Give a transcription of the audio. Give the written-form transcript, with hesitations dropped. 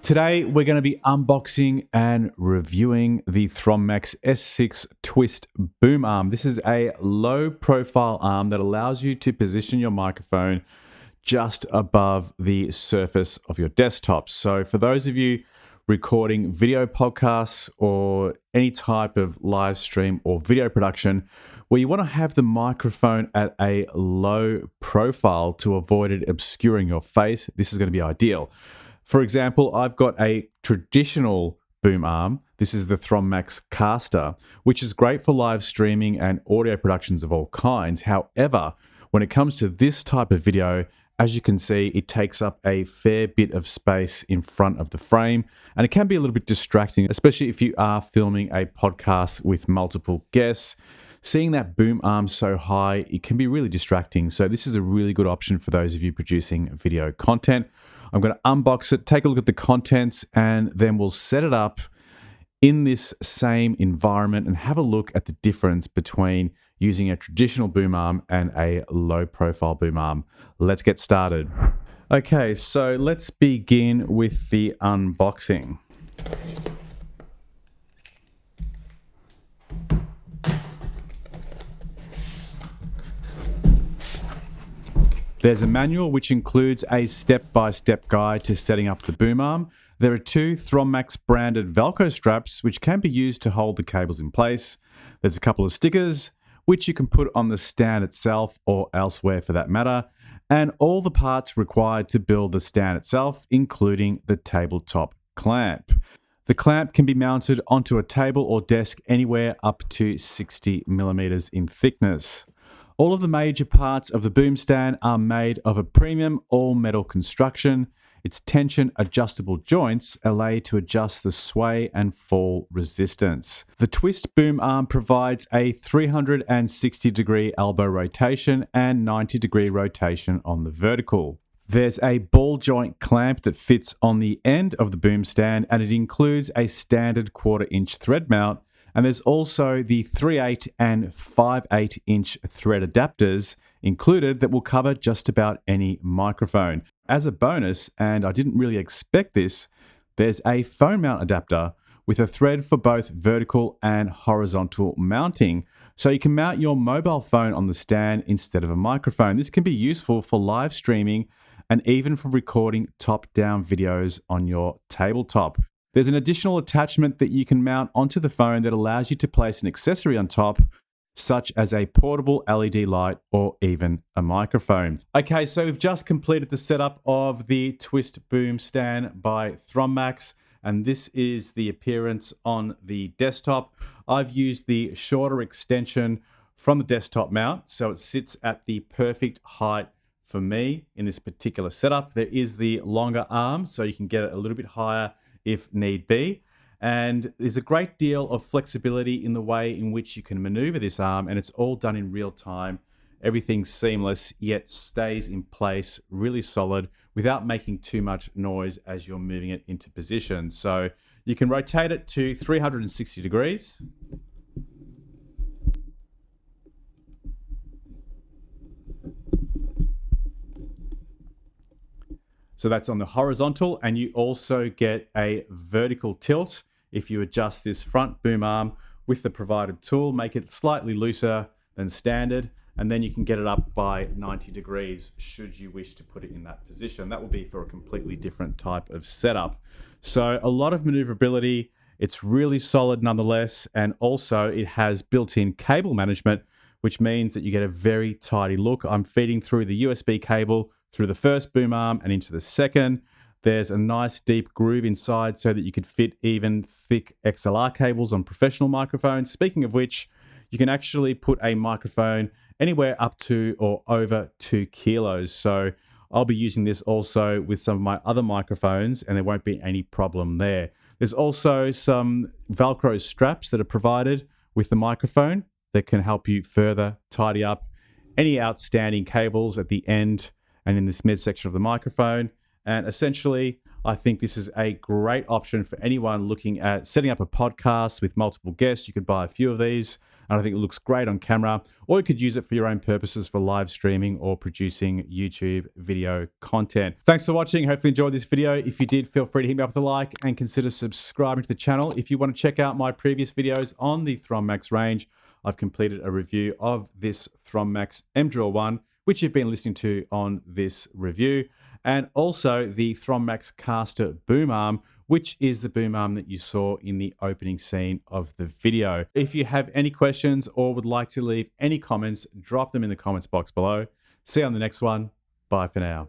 Today, we're going to be unboxing and reviewing the Thronmax S6 Twist Boom Arm. This is a low-profile arm that allows you to position your microphone just above the surface of your desktop. So for those of you recording video podcasts or any type of live stream or video production where you want to have the microphone at a low profile to avoid it obscuring your face, this is going to be ideal. For example, I've got a traditional boom arm. This is the Thronmax Caster, which is great for live streaming and audio productions of all kinds. However, when it comes to this type of video, as you can see, it takes up a fair bit of space in front of the frame, and it can be a little bit distracting, especially if you are filming a podcast with multiple guests. Seeing that boom arm so high, it can be really distracting. So this is a really good option for those of you producing video content. I'm going to unbox it, take a look at the contents, and then we'll set it up in this same environment and have a look at the difference between using a traditional boom arm and a low profile boom arm. Let's get started. Okay, so let's begin with the unboxing. There's a manual which includes a step-by-step guide to setting up the boom arm. There are two Thronmax branded Velcro straps which can be used to hold the cables in place. There's a couple of stickers which you can put on the stand itself or elsewhere for that matter, and all the parts required to build the stand itself, including the tabletop clamp. The clamp can be mounted onto a table or desk anywhere up to 60 millimeters in thickness. All of the major parts of the boom stand are made of a premium all-metal construction. Its tension adjustable joints allow you to adjust the sway and fall resistance. The twist boom arm provides a 360-degree elbow rotation and 90-degree rotation on the vertical. There's a ball joint clamp that fits on the end of the boom stand, and it includes a standard 1/4-inch thread mount. And there's also the 3/8 and 5/8 inch thread adapters included that will cover just about any microphone. As a bonus, and I didn't really expect this, there's a phone mount adapter with a thread for both vertical and horizontal mounting. So you can mount your mobile phone on the stand instead of a microphone. This can be useful for live streaming and even for recording top-down videos on your tabletop. There's an additional attachment that you can mount onto the phone that allows you to place an accessory on top, such as a portable LED light or even a microphone. Okay, so we've just completed the setup of the Twist Boom Stand by Thronmax, and this is the appearance on the desktop. I've used the shorter extension from the desktop mount, so it sits at the perfect height for me in this particular setup. There is the longer arm, so you can get it a little bit higher if need be. And there's a great deal of flexibility in the way in which you can maneuver this arm, and it's all done in real time. Everything's seamless, yet stays in place really solid without making too much noise as you're moving it into position. So you can rotate it to 360 degrees. So that's on the horizontal, and you also get a vertical tilt if you adjust this front boom arm with the provided tool, make it slightly looser than standard, and then you can get it up by 90 degrees should you wish to put it in that position. That will be for a completely different type of setup. So a lot of maneuverability. It's really solid nonetheless, and also it has built-in cable management, which means that you get a very tidy look. I'm feeding through the USB cable through the first boom arm and into the second. There's a nice deep groove inside so that you could fit even thick XLR cables on professional microphones. Speaking of which, you can actually put a microphone anywhere up to or over 2 kilos. So I'll be using this also with some of my other microphones, and there won't be any problem there. There's also some Velcro straps that are provided with the microphone that can help you further tidy up any outstanding cables at the end and in this midsection of the microphone. And essentially, I think this is a great option for anyone looking at setting up a podcast with multiple guests. You could buy a few of these. and I think it looks great on camera, or you could use it for your own purposes for live streaming or producing YouTube video content. Thanks for watching. Hopefully you enjoyed this video. If you did, feel free to hit me up with a like and consider subscribing to the channel. If you want to check out my previous videos on the Thronmax range, I've completed a review of this Thronmax Mdrill 1, which you've been listening to on this review, and also the Thronmax caster boom arm, which is the boom arm that you saw in the opening scene of the video. If you have any questions or would like to leave any comments, drop them in the comments box below. See you on the next one. Bye for now.